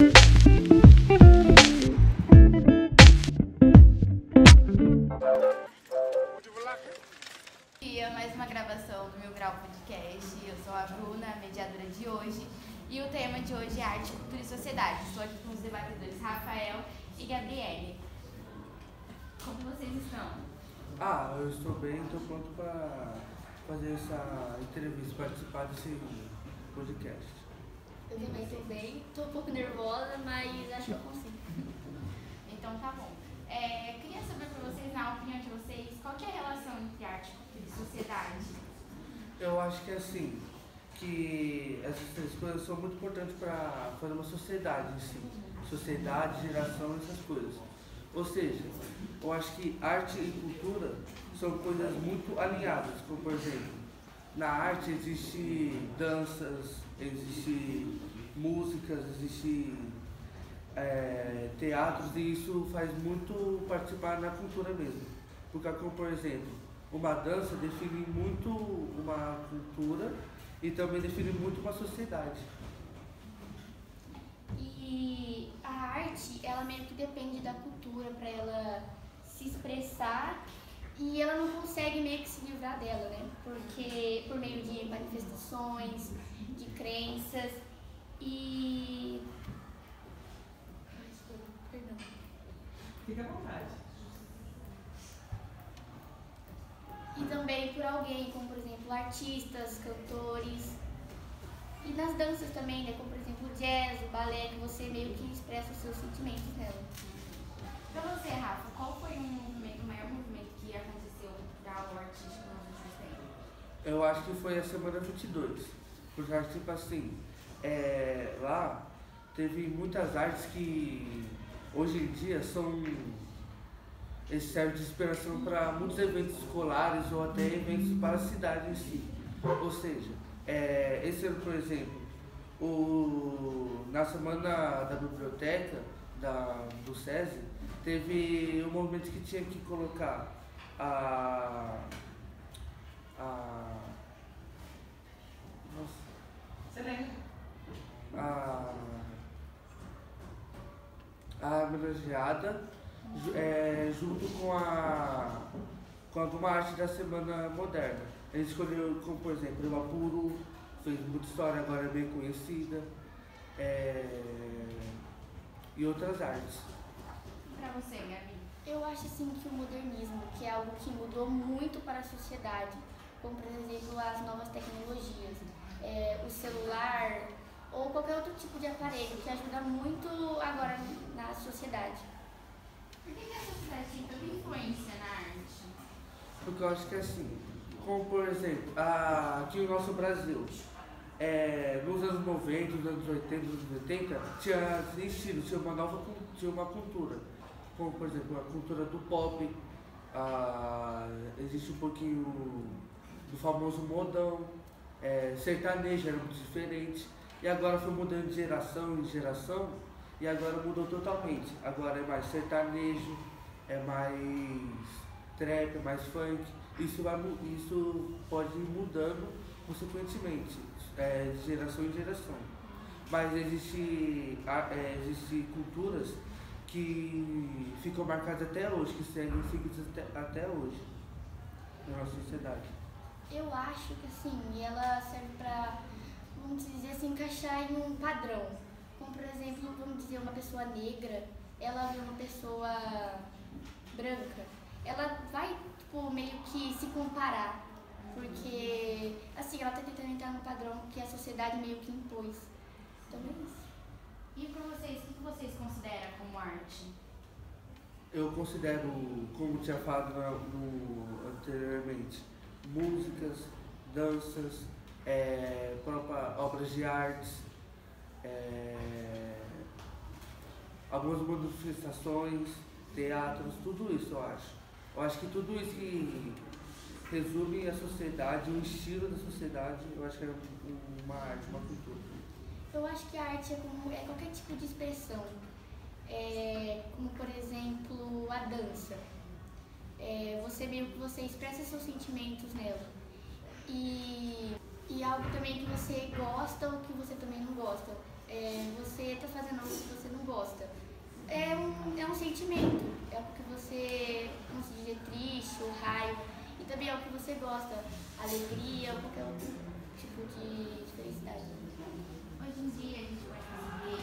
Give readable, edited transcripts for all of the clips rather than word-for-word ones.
Mais uma gravação do Mil Grau Podcast. Eu sou a Bruna, a mediadora de hoje, e o tema de hoje é arte, cultura e sociedade. Estou aqui com os debatedores Rafael e Gabriele. Como vocês estão? Eu estou bem, estou pronto para fazer essa entrevista, participar desse podcast. Eu também estou bem, estou um pouco nervosa, mas acho que eu consigo. Então tá bom. Queria saber para vocês, na opinião de vocês, qual que é a relação entre arte, cultura e sociedade? Eu acho que é assim, que essas três coisas são muito importantes para fazer uma sociedade em si. Sociedade, geração, essas coisas. Ou seja, eu acho que arte e cultura são coisas muito alinhadas, como por exemplo, na arte existe danças, existe músicas, existe teatros, e isso faz muito participar na cultura mesmo. Porque, como por exemplo, uma dança define muito uma cultura e também define muito uma sociedade. E a arte, ela meio que depende da cultura para ela se expressar, e ela não consegue meio que se livrar dela, né? Porque por meio de manifestações, de crenças e... Perdão. Fica à vontade. E também por alguém, como por exemplo artistas, cantores. E nas danças também, né? Como por exemplo o jazz, o balé, que você meio que expressa os seus sentimentos nela. Para você, Rafa, qual foi o maior movimento que aconteceu cultural ou artístico nos últimos tempos? Eu acho que foi a Semana 22, porque tipo assim, lá teve muitas artes que hoje em dia eles servem de inspiração para muitos eventos escolares ou até eventos para a cidade em si. Ou seja, esse ano, por exemplo, na semana da biblioteca do SESI, teve um movimento que tinha que colocar Você lembra? A homenageada junto com alguma arte da Semana Moderna. Ele escolheu, como por exemplo, o Apuro, fez muita história, agora é bem conhecida, e outras artes. Para você, Gabi? Eu acho assim que o modernismo, que é algo que mudou muito para a sociedade, como por exemplo as novas tecnologias, o celular ou qualquer outro tipo de aparelho que ajuda muito agora na sociedade. Por que a sociedade tem tanta influência na arte? Porque eu acho que assim, como por exemplo, aqui no nosso Brasil, nos anos 90, nos anos 80, nos anos 80, tinha estilos, tinha uma cultura. Como por exemplo, a cultura do pop, existe um pouquinho do famoso modão, sertanejo era muito diferente, e agora foi mudando de geração em geração, e agora mudou totalmente. Agora é mais sertanejo, é mais trap, é mais funk. Isso pode ir mudando consequentemente, de geração em geração. Mas existe culturas que ficam marcadas até hoje, que seguem seguidas até hoje na nossa sociedade. Eu acho que assim, ela serve para, vamos dizer assim, encaixar em um padrão. Como por exemplo, vamos dizer, uma pessoa negra, ela vê uma pessoa branca, ela vai tipo, meio que se comparar, porque assim, ela está tentando entrar no padrão que a sociedade meio que impôs. Então é isso. E para vocês, o que vocês consideram como arte? Eu considero, como tinha falado anteriormente, músicas, danças, próprias obras de artes, algumas manifestações, teatros, tudo isso eu acho. Eu acho que tudo isso que resume a sociedade, o estilo da sociedade, eu acho que é uma arte, uma cultura. Eu acho que a arte é qualquer tipo de expressão, como por exemplo a dança. Você expressa seus sentimentos nela. E algo também que você gosta ou que você também não gosta. você tá fazendo algo que você não gosta. É um sentimento, é algo que você, como se diz, triste ou raiva, e também é algo que você gosta, alegria ou qualquer outro tipo de felicidade. Hoje em dia a gente pode fazer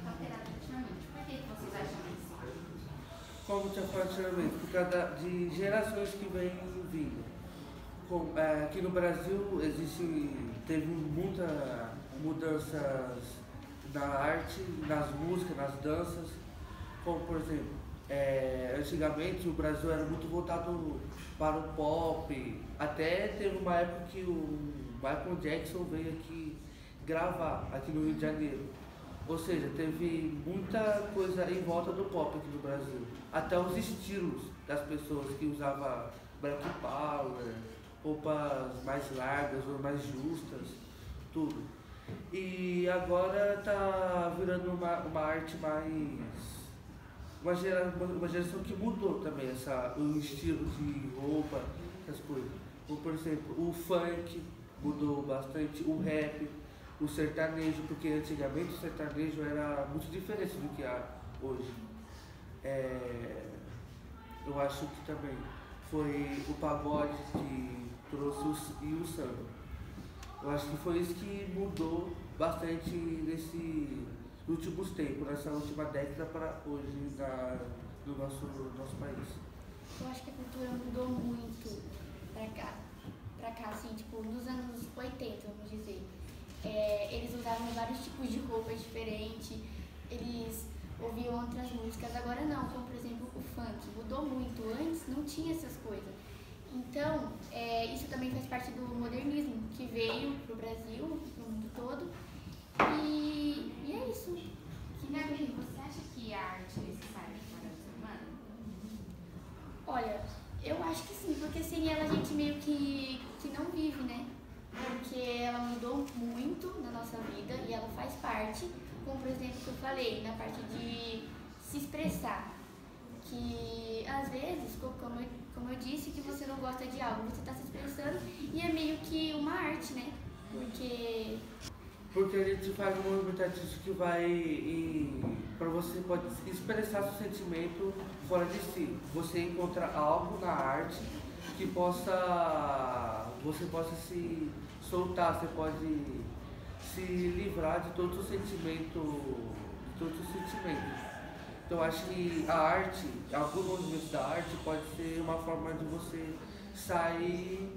alteradas ultimamente. Por que vocês acham isso? Como tinha falado anteriormente, por causa de gerações que vêm vindo. Aqui no Brasil teve muitas mudanças na arte, nas músicas, nas danças, como por exemplo, antigamente o Brasil era muito voltado para o pop, até teve uma época que o Michael Jackson veio aqui gravar, aqui no Rio de Janeiro. Ou seja, teve muita coisa em volta do pop aqui no Brasil. Até os estilos das pessoas que usavam Black Power, roupas mais largas ou mais justas, tudo. E agora tá virando uma arte mais... Uma geração que mudou também o estilo de roupa, essas coisas. Como, por exemplo, o funk mudou bastante, o rap, o sertanejo, porque antigamente o sertanejo era muito diferente do que há hoje. Eu acho que também foi o pagode que trouxe e o samba. Eu acho que foi isso que mudou bastante nesses últimos tempos, nessa última década para hoje no nosso país. Eu acho que a cultura mudou muito pra cá, assim, tipo, nos anos 80, vamos dizer. Eles usavam vários tipos de roupa diferentes, eles ouviam outras músicas, agora não, como por exemplo o funk, mudou muito, antes não tinha essas coisas. Então, isso também faz parte do modernismo, que veio pro Brasil, pro mundo todo, e é isso. Gabi, você acha que a arte é necessária para o ser humano? Olha, eu acho que sim, porque sem ela a gente meio que não vive, né? Porque ela mudou muito na nossa vida e ela faz parte, como por exemplo que eu falei, na parte de se expressar. Que às vezes, como eu disse, que você não gosta de algo, você está se expressando e é meio que uma arte, né? Porque a gente faz um movimento artístico que para você pode expressar seu sentimento fora de si. Você encontra algo na arte que você possa se soltar, você pode se livrar de todo o sentimento, Então acho que a arte, alguns movimentos da arte pode ser uma forma de você sair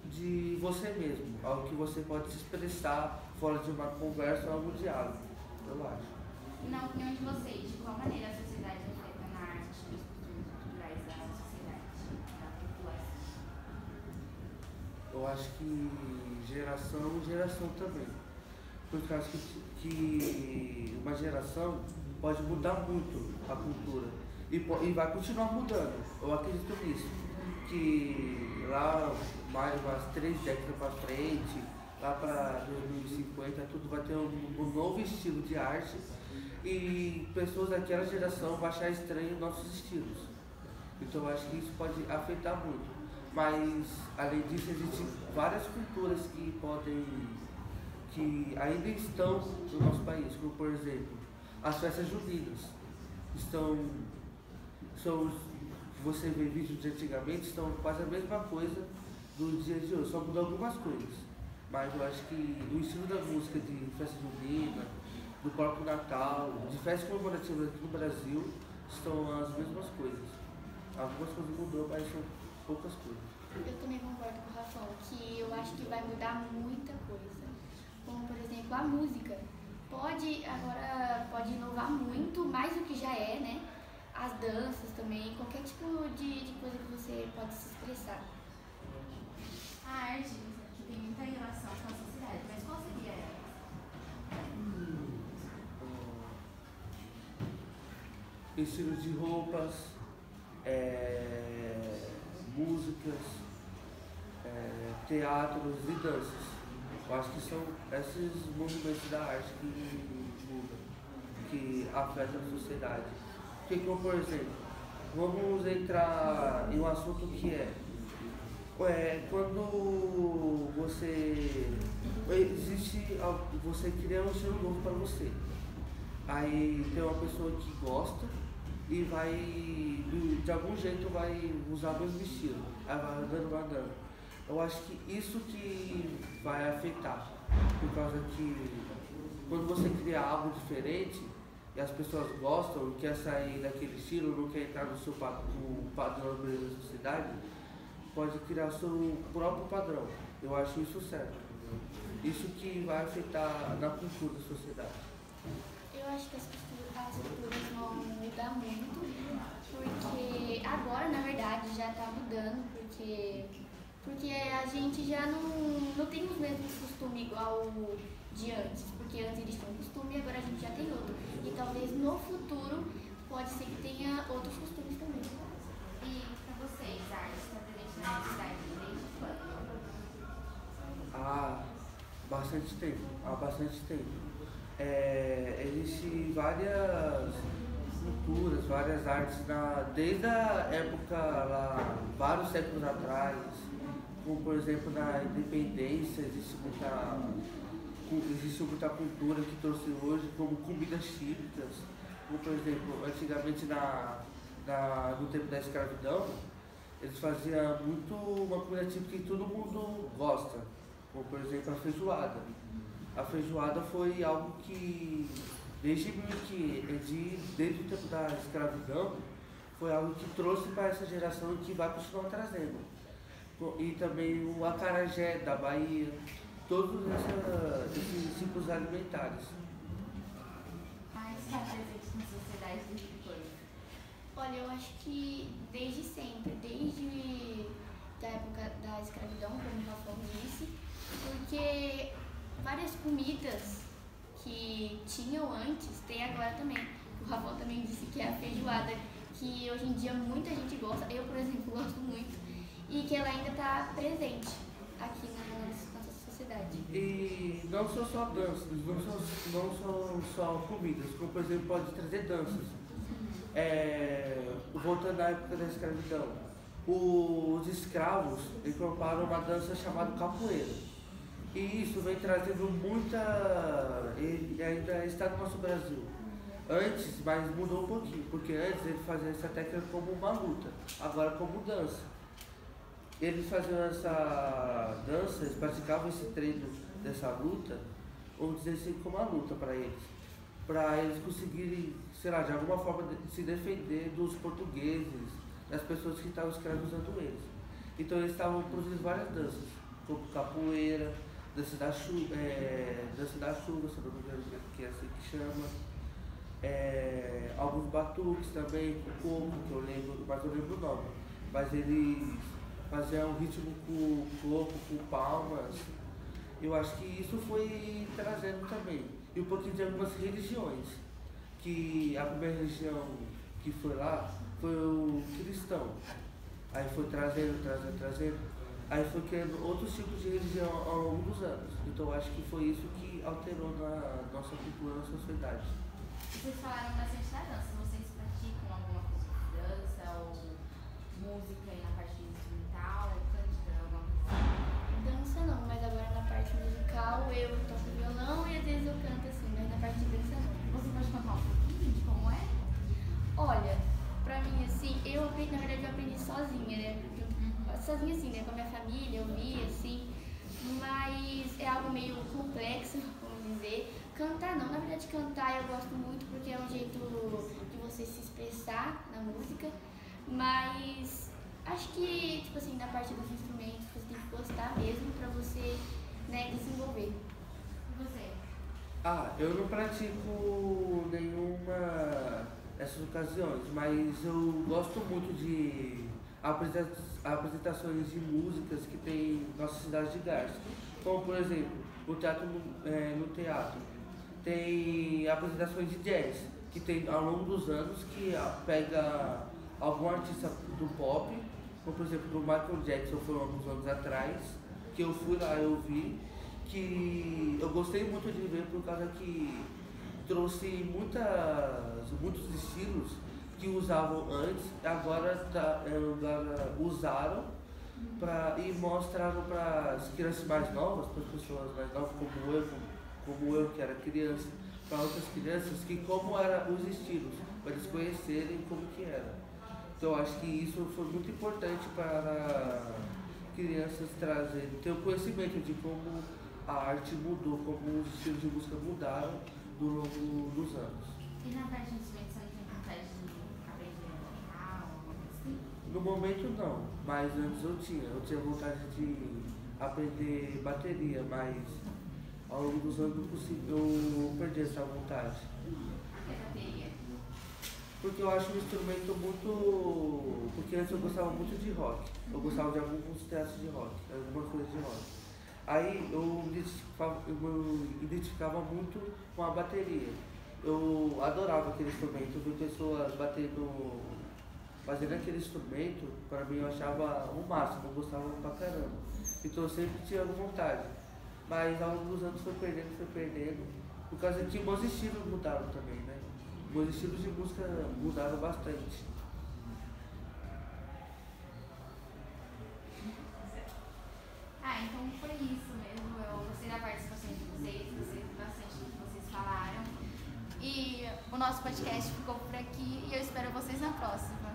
de você mesmo, algo que você pode se expressar fora de uma conversa ou algum diálogo, eu acho. Na opinião de vocês, de qual maneira a sociedade afeta na arte e os costumes culturais da sociedade, da população? Eu acho que geração também. Porque eu acho que uma geração pode mudar muito a cultura e vai continuar mudando. Eu acredito nisso. Que lá mais umas 3 décadas para frente, lá para 2050, tudo vai ter um novo estilo de arte e pessoas daquela geração vão achar estranho nossos estilos. Então eu acho que isso pode afetar muito. Mas além disso existem várias culturas que ainda estão no nosso país, como por exemplo, as festas juninas. Você vê vídeos de antigamente, estão quase a mesma coisa dos dias de hoje, só mudou algumas coisas. Mas eu acho que o estilo da música de festa junina, do próprio Natal, de festas comemorativas aqui no Brasil, estão as mesmas coisas. Algumas coisas mudou, mas são poucas coisas. Eu também concordo com o Rafão, que eu acho que vai mudar muita coisa. Como por exemplo a música. Agora pode inovar muito, mais do que já é, né? As danças também, qualquer tipo de coisa que você pode se expressar. A arte tem muita relação com a sociedade, mas qual seria ela? Estilos de roupas, músicas, teatros e danças. Eu acho que são esses movimentos da arte que mudam, que afetam a sociedade. Porque, como por exemplo, vamos entrar em um assunto que Quando você cria um estilo novo para você. Aí tem uma pessoa que gosta e vai, de algum jeito vai usar o mesmo estilo. Aí vai andando, vai andando. Eu acho que isso que vai afetar. Por causa que quando você cria algo diferente e as pessoas gostam e quer sair daquele estilo, não quer entrar no seu no padrão da sociedade, pode criar seu próprio padrão. Eu acho isso certo. Isso que vai afetar na cultura da sociedade. Eu acho que as culturas vão mudar muito, porque agora, na verdade, já está mudando, porque a gente já não tem os mesmos costumes igual de antes, porque antes eles tinham um costume e agora a gente já tem outro. E talvez no futuro pode ser que tenha outros costumes também. E para vocês, a arte está presente na cidade desde quando? Há bastante tempo. Existem várias culturas, várias artes desde a época lá, vários séculos atrás, como por exemplo na independência, existe muita cultura que trouxe hoje, como comidas típicas, como por exemplo, antigamente no tempo da escravidão, eles faziam muito uma comida típica que todo mundo gosta, como por exemplo a feijoada. A feijoada foi algo que, desde o tempo da escravidão, foi algo que trouxe para essa geração e que vai continuar trazendo. E também o acarajé da Bahia, todos esses tipos alimentares. Mas está presente na sociedade desde quando? Olha, eu acho que desde sempre, desde a época da escravidão, como o Rafael disse, porque várias comidas que tinham antes, tem agora também. O Rafael também disse que é a feijoada, que hoje em dia muita gente gosta, eu, por exemplo, gosto muito, e que ela ainda está presente aqui na nossa sociedade. E não são só danças, não são só comidas, como por exemplo pode trazer danças. Voltando à época da escravidão, os escravos incorporaram uma dança chamada capoeira. E isso vem trazendo ele ainda está no nosso Brasil. Antes, mas mudou um pouquinho, porque antes ele fazia essa técnica como uma luta, agora como dança. Eles faziam essa dança, eles praticavam esse treino dessa luta, vamos dizer assim, como uma luta para eles conseguirem, sei lá, de alguma forma se defender dos portugueses, das pessoas que estavam escravizando eles. Então eles estavam produzindo várias danças, como capoeira, dança da chuva, se eu não me engano, que é assim que chama. Alguns batuques também, com coco, que eu lembro, mas eu lembro o nome. Mas eles faziam um ritmo com coco, com palmas. Eu acho que isso foi trazendo também. E um pouquinho de algumas religiões. Que a primeira religião que foi lá foi o cristão. Aí foi trazendo. Aí foi criando outros tipos de religião ao longo dos anos. Então eu acho que foi isso que alterou na nossa cultura, na sociedade. Vocês falaram bastante da dança. Vocês praticam alguma coisa de dança ou música aí na parte instrumental, cântica, alguma coisa assim? Dança não, mas agora na parte musical eu toco violão e às vezes eu canto assim, mas na parte de dança não. Você pode contar um pouquinho de como é? Olha, pra mim assim, na verdade eu aprendi sozinha, né? Sozinha assim, né? Com a minha família, eu vi assim, mas é algo meio complexo, vamos dizer. Cantar não, na verdade cantar eu gosto muito porque é um jeito de você se expressar na música, mas acho que, tipo assim, na parte dos instrumentos você tem que gostar mesmo pra você, né, desenvolver. E você? Eu não pratico nenhuma dessas ocasiões, mas eu gosto muito de apresentações de músicas que tem na nossa cidade de Garça. Como por exemplo, no teatro tem apresentações de jazz, que tem ao longo dos anos que pega algum artista do pop, como por exemplo do Michael Jackson, foi alguns anos atrás, que eu fui lá, eu vi, que eu gostei muito de ver por causa que trouxe muitos estilos que usavam antes, agora usaram e mostraram para as crianças mais novas, para as pessoas mais novas como eu que era criança, para outras crianças, que como eram os estilos, para eles conhecerem como que era. Então acho que isso foi muito importante para crianças trazerem, ter o conhecimento de como a arte mudou, como os estilos de música mudaram do longo dos anos. E na parte de instrumentos, você tem vontade de aprender a tocar ou algo assim? No momento não, mas antes eu tinha vontade de aprender bateria, mas ao longo dos anos eu perdi essa vontade. Por que bateria? Porque eu acho um instrumento muito. Porque antes eu gostava muito de rock. Eu gostava de alguns teatros de rock, alguma coisa de rock. Aí eu me identificava muito com a bateria. Eu adorava aquele instrumento, ver pessoas fazendo aquele instrumento, para mim eu achava o máximo, eu gostava pra caramba. Então eu sempre tinha vontade. Mas ao longo dos anos foi perdendo. Por causa que meus estilos mudaram também, né? Meus estilos de música mudaram bastante. Ah, então foi isso mesmo. Eu gostei da participação de vocês, gostei bastante do que vocês falaram. E o nosso podcast ficou por aqui e eu espero vocês na próxima.